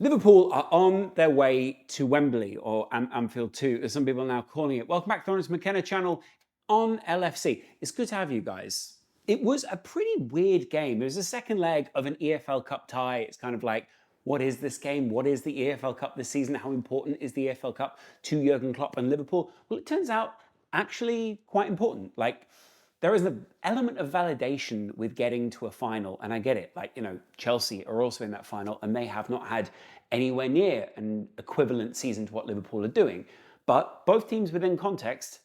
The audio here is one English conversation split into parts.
Liverpool are on their way to Wembley, or Anfield 2, as some people are now calling it. Welcome back to the Lawrence McKenna channel on LFC. It's good to have you guys. It was a pretty weird game. It was the second leg of an EFL Cup tie. It's kind of like, what is this game? What is the EFL Cup this season? How important is the EFL Cup to Jurgen Klopp and Liverpool? Well, it turns out actually quite important. There is an element of validation with getting to a final, and I get it. Chelsea are also in that final, and they have not had anywhere near an equivalent season to what Liverpool are doing. But both teams within context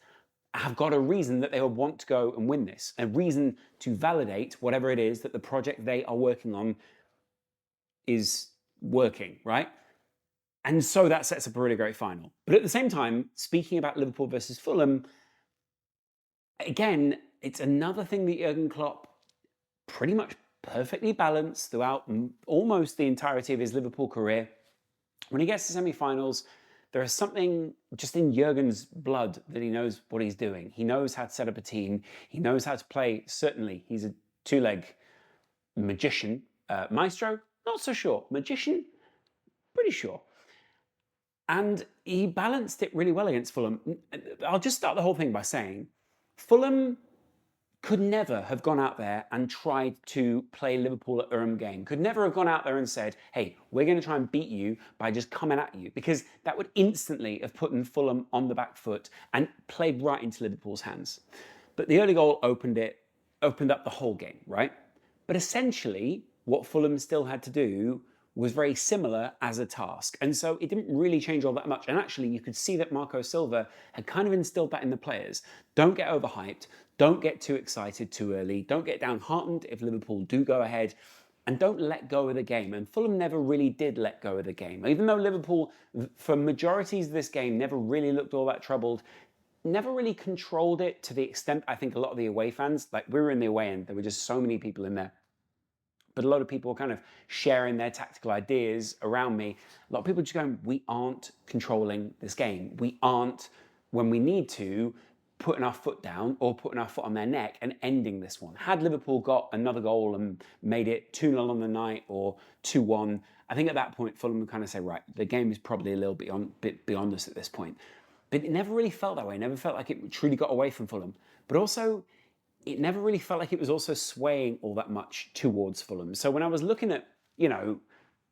have got a reason that they would want to go and win this, a reason to validate whatever it is that the project they are working on is working, right? And so that sets up a really great final. But at the same time, speaking about Liverpool versus Fulham, again, it's another thing that Jurgen Klopp pretty much perfectly balanced throughout almost the entirety of his Liverpool career. When he gets to semi-finals, there is something just in Jurgen's blood that he knows what he's doing. He knows how to set up a team. He knows how to play. Certainly, he's a two-leg magician. Maestro, not so sure. Magician, pretty sure. And he balanced it really well against Fulham. I'll just start the whole thing by saying Fulham could never have gone out there and tried to play Liverpool at their own game. Could never have gone out there and said, hey, we're going to try and beat you by just coming at you, because that would instantly have put Fulham on the back foot and played right into Liverpool's hands. But the early goal opened up the whole game, right? But essentially, what Fulham still had to do was very similar as a task. And so it didn't really change all that much. And actually, you could see that Marco Silva had kind of instilled that in the players. Don't get overhyped. Don't get too excited too early. Don't get downhearted if Liverpool do go ahead. And don't let go of the game. And Fulham never really did let go of the game. Even though Liverpool, for majorities of this game, never really looked all that troubled, never really controlled it to the extent I think a lot of the away fans, like we were in the away end, there were just so many people in there. But a lot of people were kind of sharing their tactical ideas around me. A lot of people just going, we aren't controlling this game. We aren't, when we need to, putting our foot down or putting our foot on their neck and ending this one. Had Liverpool got another goal and made it 2-0 on the night or 2-1, I think at that point Fulham would kind of say, right, the game is probably a little bit beyond us at this point. But it never really felt that way. It never felt like it truly got away from Fulham. But also, it never really felt like it was also swaying all that much towards Fulham. So when I was looking at,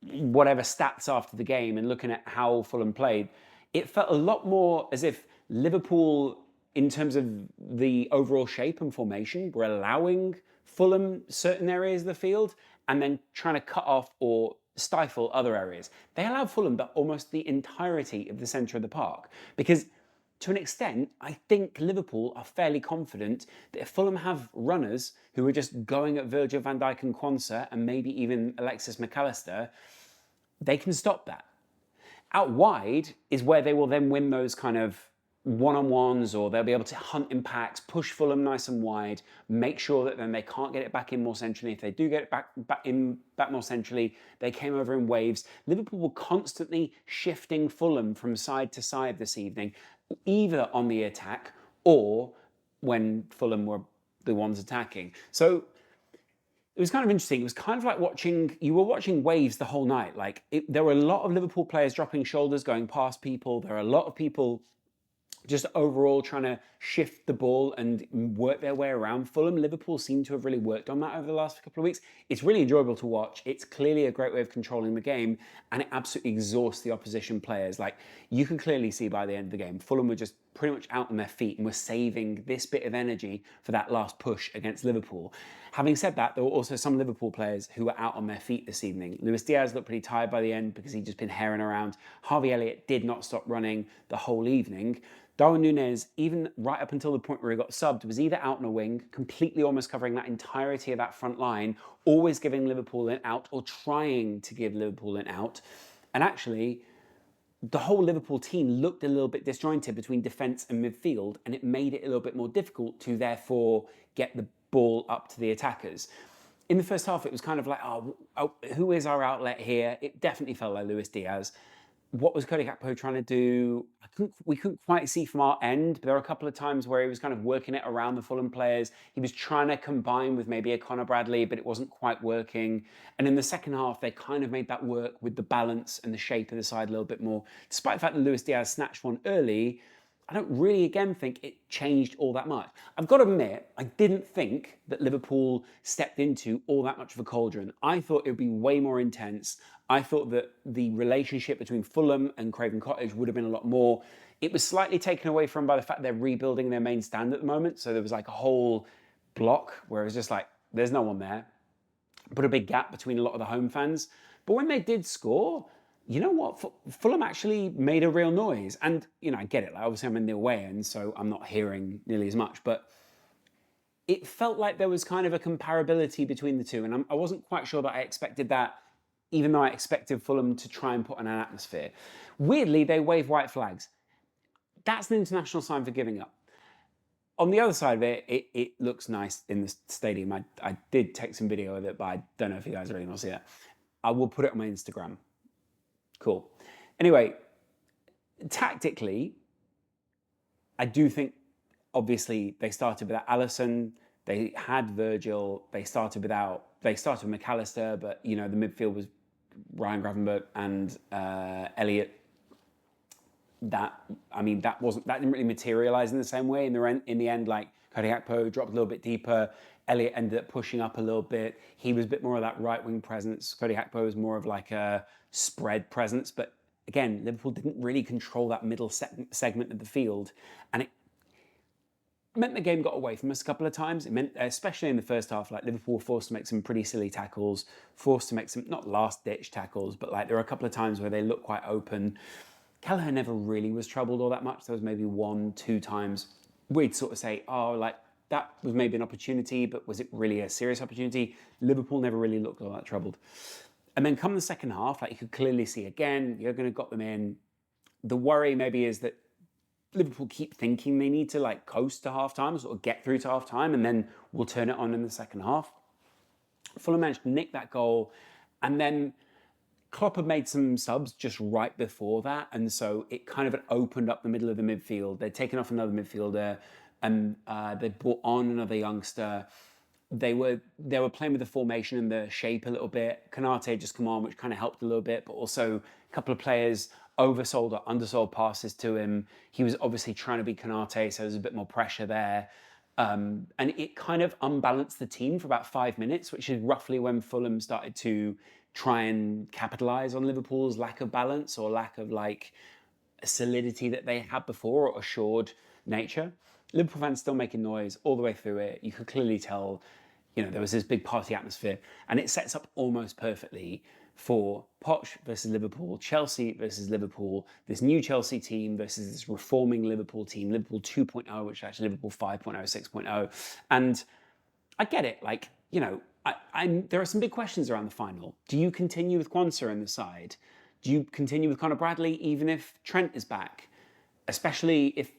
whatever stats after the game and looking at how Fulham played, it felt a lot more as if Liverpool, in terms of the overall shape and formation, were allowing Fulham certain areas of the field and then trying to cut off or stifle other areas. They allowed Fulham almost the entirety of the centre of the park, because to an extent, I think Liverpool are fairly confident that if Fulham have runners who are just going at Virgil van Dijk and Quansah and maybe even Alexis McAllister, they can stop that. Out wide is where they will then win those kind of one-on-ones, or they'll be able to hunt in packs, push Fulham nice and wide, make sure that then they can't get it back in more centrally. If they do get it back more centrally, they came over in waves. Liverpool were constantly shifting Fulham from side to side this evening, either on the attack or when Fulham were the ones attacking. So it was kind of interesting. It was kind of like you were watching waves the whole night. There were a lot of Liverpool players dropping shoulders, going past people. There are a lot of people just overall trying to shift the ball and work their way around. Fulham, Liverpool seem to have really worked on that over the last couple of weeks. It's really enjoyable to watch. It's clearly a great way of controlling the game, and it absolutely exhausts the opposition players. You can clearly see by the end of the game, Fulham were just pretty much out on their feet and were saving this bit of energy for that last push against Liverpool. Having said that, there were also some Liverpool players who were out on their feet this evening. Luis Diaz looked pretty tired by the end because he'd just been herring around. Harvey Elliott did not stop running the whole evening. Darwin Núñez, even right up until the point where he got subbed, was either out on a wing, completely almost covering that entirety of that front line, always giving Liverpool an out or trying to give Liverpool an out. And actually, the whole Liverpool team looked a little bit disjointed between defence and midfield, and it made it a little bit more difficult to therefore get the ball up to the attackers. In the first half, it was kind of like, who is our outlet here? It definitely felt like Luis Diaz. what was Cody Gakpo trying to do? We couldn't quite see from our end. But there were a couple of times where he was kind of working it around the Fulham players. He was trying to combine with maybe a Conor Bradley, but it wasn't quite working. And in the second half, they kind of made that work with the balance and the shape of the side a little bit more. Despite the fact that Luis Diaz snatched one early, I don't really, again, think it changed all that much. I've got to admit, I didn't think that Liverpool stepped into all that much of a cauldron. I thought it would be way more intense. I thought that the relationship between Fulham and Craven Cottage would have been a lot more. It was slightly taken away from by the fact they're rebuilding their main stand at the moment. So there was like a whole block where it was just like, there's no one there. Put a big gap between a lot of the home fans. But when they did score, you know what? Fulham actually made a real noise. And, I get it. Like, obviously, I'm in the away end, so I'm not hearing nearly as much. But it felt like there was kind of a comparability between the two. And I wasn't quite sure that I expected that, even though I expected Fulham to try and put on an atmosphere. Weirdly, they wave white flags. That's an international sign for giving up. On the other side of it, it looks nice in the stadium. I did take some video of it, but I don't know if you guys really want to see it. I will put it on my Instagram. Cool. Anyway, tactically, I do think, obviously, they started without Alisson. They had Virgil. They started with McAllister, but, the midfield was Ryan Gravenberch and Elliott. That didn't really materialise in the same way. In the end, like, Cody Gakpo dropped a little bit deeper. Elliott ended up pushing up a little bit. He was a bit more of that right wing presence. Cody Gakpo was more of like a spread presence. But again, Liverpool didn't really control that middle segment of the field. And it meant the game got away from us a couple of times. It meant, especially in the first half, like Liverpool were forced to make some pretty silly tackles, forced to make some, not last ditch tackles, but like there were a couple of times where they looked quite open. Kelleher never really was troubled all that much. There was maybe 1-2 times we'd sort of say, oh, like that was maybe an opportunity, but was it really a serious opportunity? Liverpool never really looked all that troubled. And then come the second half, like you could clearly see again, you're going to got them in. The worry maybe is that Liverpool keep thinking they need to like coast to half-time, sort of get through to half-time, and then we'll turn it on in the second half. Fulham managed to nick that goal, and then Klopp had made some subs just right before that, and so it kind of opened up the middle of the midfield. They'd taken off another midfielder, and they brought on another youngster. They were playing with the formation and the shape a little bit. Konate just come on, which kind of helped a little bit, but also a couple of players oversold or undersold passes to him. He was obviously trying to be Konate, so there's a bit more pressure there. And it kind of unbalanced the team for about 5 minutes, which is roughly when Fulham started to try and capitalise on Liverpool's lack of balance or lack of like solidity that they had before or assured nature. Liverpool fans still making noise all the way through it. You could clearly tell, there was this big party atmosphere, and it sets up almost perfectly for Poch versus Liverpool, Chelsea versus Liverpool, this new Chelsea team versus this reforming Liverpool team, Liverpool 2.0, which is actually Liverpool 5.0, 6.0. And I get it, like, there are some big questions around the final. Do you continue with Quansah in the side? Do you continue with Conor Bradley even if Trent is back? Especially if,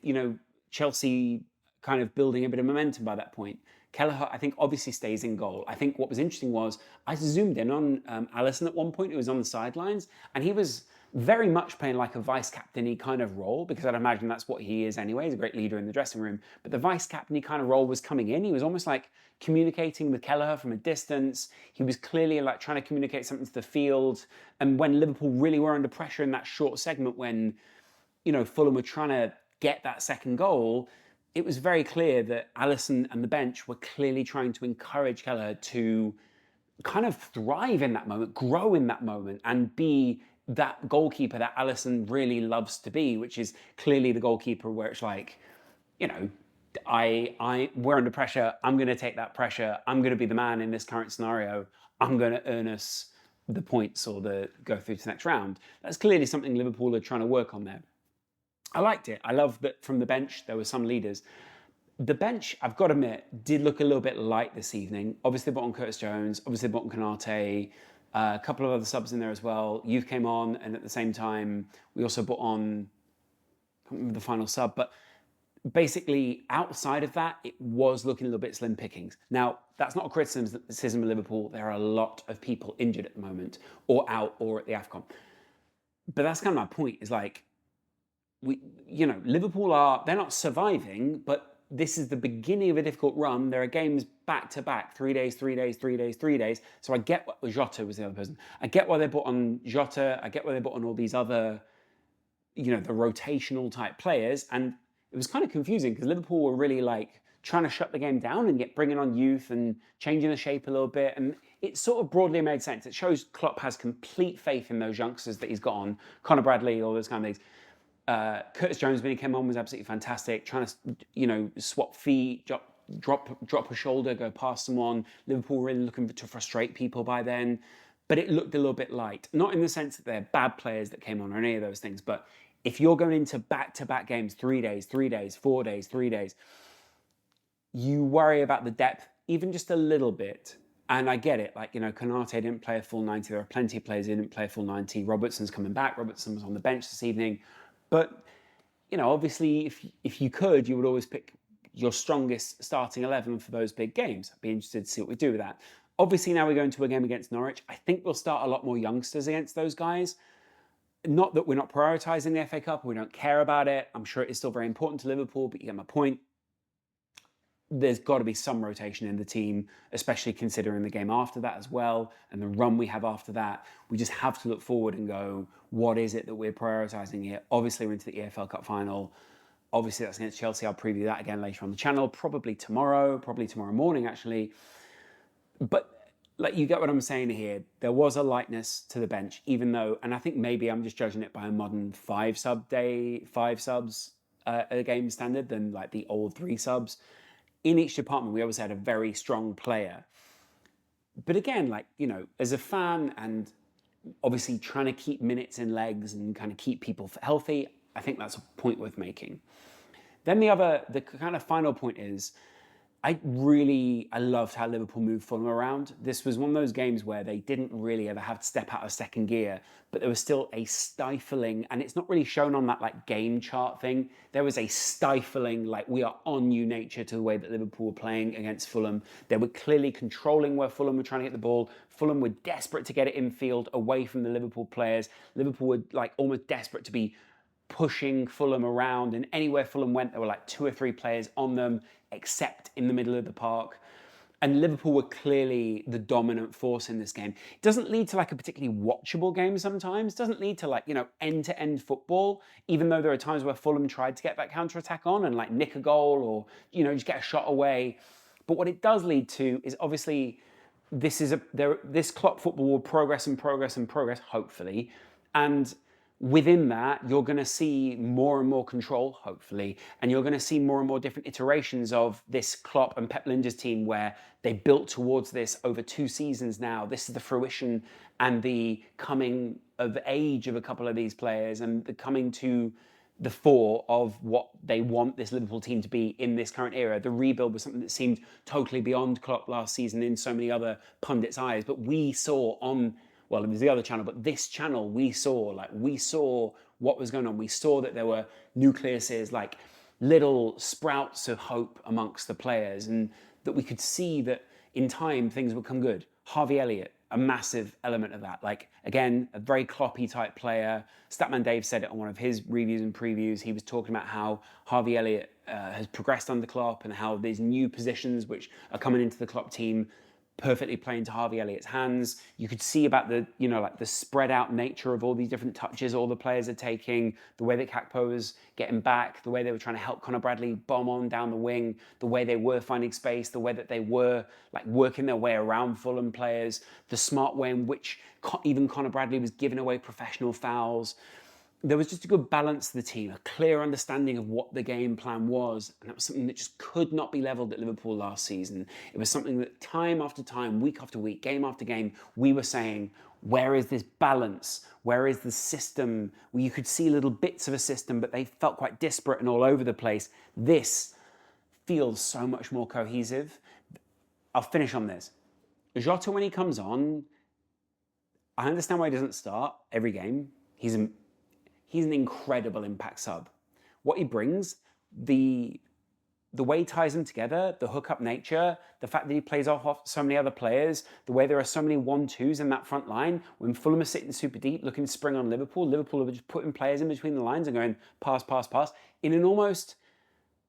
Chelsea kind of building a bit of momentum by that point. Kelleher, I think, obviously stays in goal. I think what was interesting was I zoomed in on Alisson at one point, who was on the sidelines, and he was very much playing like a vice-captain-y kind of role, because I'd imagine that's what he is anyway. He's a great leader in the dressing room. But the vice-captain-y kind of role was coming in. He was almost like communicating with Kelleher from a distance. He was clearly like trying to communicate something to the field. And when Liverpool really were under pressure in that short segment when, Fulham were trying to get that second goal, it was very clear that Alisson and the bench were clearly trying to encourage Kelleher to kind of thrive in that moment, grow in that moment, and be that goalkeeper that Alisson really loves to be, which is clearly the goalkeeper where it's like, we're under pressure. I'm going to take that pressure. I'm going to be the man in this current scenario. I'm going to earn us the points or go through to the next round. That's clearly something Liverpool are trying to work on there. I liked it. I love that from the bench, there were some leaders. The bench, I've got to admit, did look a little bit light this evening. Obviously, they brought on Curtis Jones. Obviously, they brought on Konate. A couple of other subs in there as well. Youth came on, and at the same time, we also brought on, I can't remember the final sub, but basically, outside of that, it was looking a little bit slim pickings. Now, that's not a criticism of Liverpool. There are a lot of people injured at the moment, or out, or at the AFCON. but that's kind of my point, is like, Liverpool they're not surviving, but this is the beginning of a difficult run. There are games back to back, 3 days, 3 days, 3 days, 3 days. So I get what Jota was the other person. I get why they bought on Jota. I get why they bought on all these other, the rotational type players. And it was kind of confusing because Liverpool were really like trying to shut the game down and bringing on youth and changing the shape a little bit. And it sort of broadly made sense. It shows Klopp has complete faith in those youngsters that he's got on. Connor Bradley, all those kind of things. Curtis Jones, when he came on, was absolutely fantastic. Trying to, swap feet, drop a shoulder, go past someone. Liverpool were really looking to frustrate people by then. But it looked a little bit light. Not in the sense that they're bad players that came on or any of those things, but if you're going into back-to-back games, 3 days, 3 days, 4 days, 3 days, you worry about the depth even just a little bit. And I get it, Konate didn't play a full 90. There are plenty of players who didn't play a full 90. Robertson's coming back. Robertson was on the bench this evening. But, obviously, if you could, you would always pick your strongest starting 11 for those big games. I'd be interested to see what we do with that. Obviously, now we go into a game against Norwich. I think we'll start a lot more youngsters against those guys. Not that we're not prioritising the FA Cup, or we don't care about it. I'm sure it is still very important to Liverpool, but you get my point. There's got to be some rotation in the team, especially considering the game after that as well, and the run we have after that. We just have to look forward and go, what is it that we're prioritising here? Obviously, we're into the EFL Cup final. Obviously, that's against Chelsea. I'll preview that again later on the channel, probably tomorrow morning, actually. But you get what I'm saying here. There was a lightness to the bench, even though, and I think maybe I'm just judging it by a modern 5 subs a game standard than like the old 3 subs. In each department, we always had a very strong player. But again, as a fan and obviously trying to keep minutes in legs and kind of keep people healthy, I think that's a point worth making. Then the kind of final point is, I loved how Liverpool moved Fulham around. This was one of those games where they didn't really ever have to step out of second gear, but there was still a stifling, and it's not really shown on that game chart thing. There was a stifling, we are on you nature to the way that Liverpool were playing against Fulham. They were clearly controlling where Fulham were trying to get the ball. Fulham were desperate to get it infield away from the Liverpool players. Liverpool were almost desperate to be pushing Fulham around, and anywhere Fulham went, there were 2 or 3 players on them, except in the middle of the park. And Liverpool were clearly the dominant force in this game. It doesn't lead to a particularly watchable game sometimes. It doesn't lead to end-to-end football, even though there are times where Fulham tried to get that counter-attack on and nick a goal or, just get a shot away. But what it does lead to is obviously this Klopp football will progress and progress and progress, hopefully. And within that, you're going to see more and more control, hopefully, and you're going to see more and more different iterations of this Klopp and Pep Linders team where they built towards this over 2 seasons now. This is the fruition and the coming of age of a couple of these players and the coming to the fore of what they want this Liverpool team to be in this current era. The rebuild was something that seemed totally beyond Klopp last season in so many other pundits' eyes, but we saw on... Well, it was the other channel, but this channel we saw what was going on. We saw that there were nucleuses, little sprouts of hope amongst the players, and that we could see that in time things would come good. Harvey Elliott, a massive element of that. Again, a very Kloppy type player. Statman Dave said it on one of his reviews and previews. He was talking about how Harvey Elliott has progressed under Klopp and how these new positions which are coming into the Klopp team perfectly play into Harvey Elliott's hands. You could see about the, the spread out nature of all these different touches all the players are taking, the way that Kakpo was getting back, the way they were trying to help Connor Bradley bomb on down the wing, the way they were finding space, the way that they were working their way around Fulham players, the smart way in which even Connor Bradley was giving away professional fouls. There was just a good balance to the team, a clear understanding of what the game plan was, and that was something that just could not be levelled at Liverpool last season. It was something that time after time, week after week, game after game, we were saying, where is this balance? Where is the system? Well, you could see little bits of a system, but they felt quite disparate and all over the place. This feels so much more cohesive. I'll finish on this. Jota, when he comes on, I understand why he doesn't start every game. He's an incredible impact sub. What he brings, the the way he ties them together, the hookup nature, the fact that he plays off so many other players, the way there are so many 1-2s in that front line. When Fulham are sitting super deep looking to spring on Liverpool, Liverpool are just putting players in between the lines and going pass, pass, pass in an almost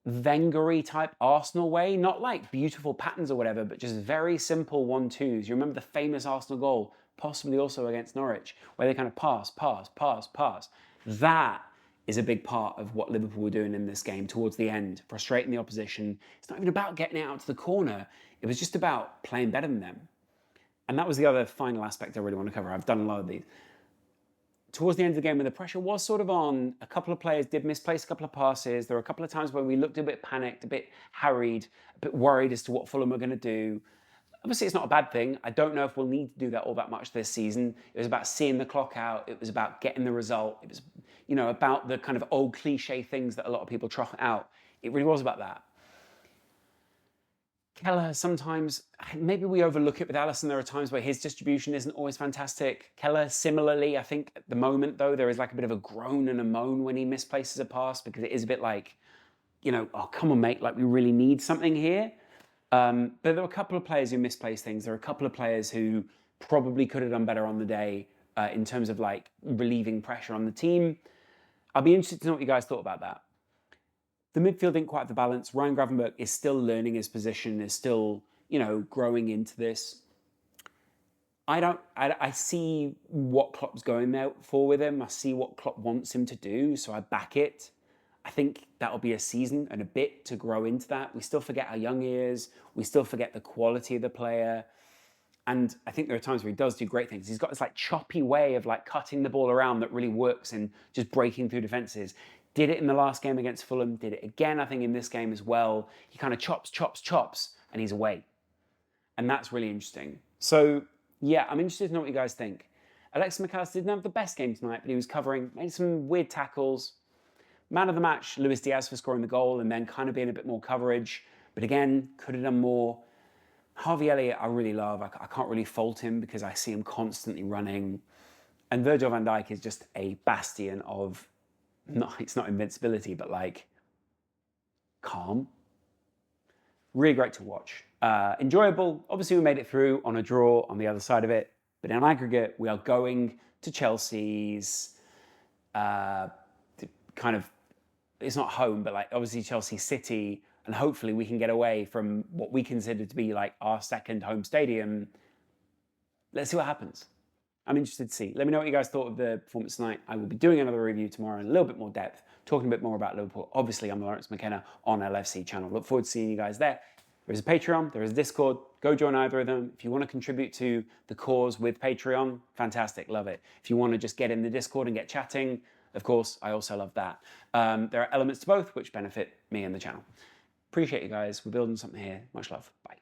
Wenger-y type Arsenal way, not like beautiful patterns or whatever, but just very simple 1-2s. You remember the famous Arsenal goal, possibly also against Norwich, where they kind of pass, pass, pass, pass. That is a big part of what Liverpool were doing in this game towards the end, frustrating the opposition. It's not even about getting it out to the corner. It was just about playing better than them. And that was the other final aspect I really want to cover. I've done a lot of these. Towards the end of the game, when the pressure was sort of on, a couple of players did misplace a couple of passes. There were a couple of times where we looked a bit panicked, a bit harried, a bit worried as to what Fulham were going to do. Obviously, it's not a bad thing. I don't know if we'll need to do that all that much this season. It was about seeing the clock out. It was about getting the result. It was, about the kind of old cliche things that a lot of people trot out. It really was about that. Keller, sometimes, maybe we overlook it with Alisson. There are times where his distribution isn't always fantastic. Keller, similarly, I think at the moment, though, there is like a bit of a groan and a moan when he misplaces a pass because it is a bit like, oh, come on, mate, like we really need something here. But there were a couple of players who misplaced things. There are a couple of players who probably could have done better on the day in terms of like relieving pressure on the team. I'll be interested to know what you guys thought about that. The midfield didn't quite have the balance. Ryan Gravenberch is still learning his position, is still, growing into this. I see what Klopp's going there for with him. I see what Klopp wants him to do, so I back it. I think that'll be a season and a bit to grow into that. We still forget how young he is. We still forget the quality of the player. And I think there are times where he does do great things. He's got this like choppy way of like cutting the ball around that really works and just breaking through defenses. Did it in the last game against Fulham. Did it again, I think, in this game as well. He kind of chops, and he's away. And that's really interesting. So, yeah, I'm interested to know what you guys think. Alexis McAllister didn't have the best game tonight, but he was covering, made some weird tackles. Man of the match, Luis Diaz for scoring the goal and then kind of being a bit more coverage. But again, could have done more. Harvey Elliott, I really love. I can't really fault him because I see him constantly running. And Virgil van Dijk is just a bastion of, it's not invincibility, but like calm. Really great to watch. Enjoyable. Obviously, we made it through on a draw on the other side of it. But in aggregate, we are going to Chelsea's kind of, it's not home, but like obviously Chelsea City, and hopefully we can get away from what we consider to be like our second home stadium. Let's see what happens. I'm interested to see. Let me know what you guys thought of the performance tonight. I will be doing another review tomorrow in a little bit more depth, talking a bit more about Liverpool. Obviously, I'm Lawrence McKenna on LFC channel. Look forward to seeing you guys there. There is a Patreon, there is a Discord. Go join either of them. If you want to contribute to the cause with Patreon, fantastic, love it. If you want to just get in the Discord and get chatting, of course, I also love that. There are elements to both which benefit me and the channel. Appreciate you guys. We're building something here. Much love. Bye.